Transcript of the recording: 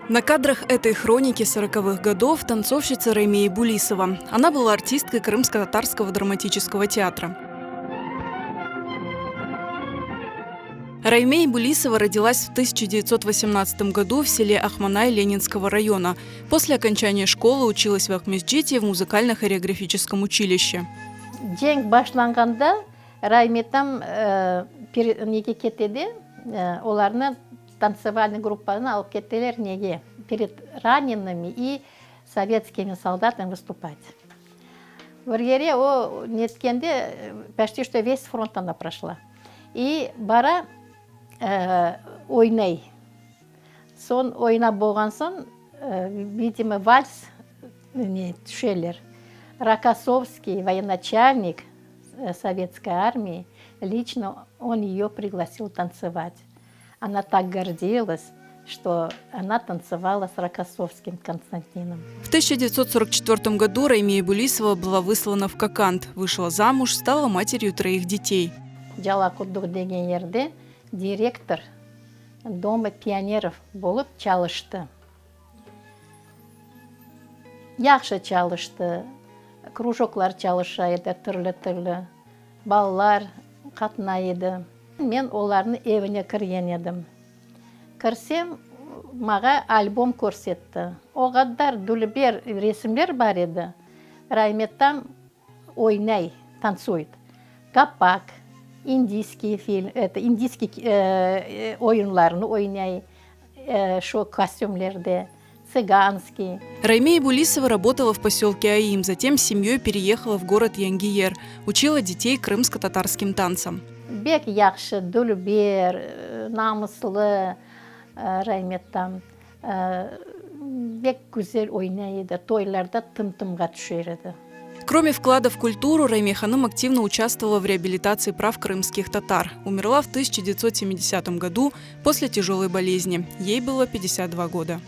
На кадрах этой хроники 40-х годов танцовщица Раймея Булисова. Она была артисткой Крымско-татарского драматического театра. Раймея Булисова родилась в 1918 году в селе Ахманай Ленинского района. После окончания школы училась в Акмесджите в музыкально-хореографическом училище. День башланганда Райметам неге кетеді, оларны танцевальный группаны алып кеттелер неге перед ранеными и советскими солдатами выступать. В Иргере о неткенде почти что весь фронт она прошла. И бара ойнай. Сон ойна болған сон, видимо, вальс шеллер. Рокоссовский, военачальник советской армии, лично он ее пригласил танцевать. Она так гордилась, что она танцевала с Рокоссовским Константином. В 1944 году Раймея Булисова была выслана в Коканд, вышла замуж, стала матерью 3 детей. Жалакудук деген жерде директор дома пионеров болып чалышты. Яхшы чалышты, кружоклар чалышайды, түрлі-түрлі, балалар қатынайды. Мен оларны evine кірген едім. Кірсем, маға альбом көрсетті. Оғадар дүлібер ресімлер бар еді. Райметтам ойнай, танцует. Капак, индийский фильм, индийский ойынларны ойнай, шо костюмлерде, цыганский. Раймея Булисова работала в поселке Аим, затем с семьей переехала в город Янгиер, учила детей крымско-татарским танцам. Бек яхшы, дүлібер, намыслы Райметтам. Бек güzel ойнайды, тойларда тым-тымға түшереді. Кроме вклада в культуру, Раймея ханым активно участвовала в реабилитации прав крымских татар. Умерла в 1970 году после тяжелой болезни. Ей было 52 года.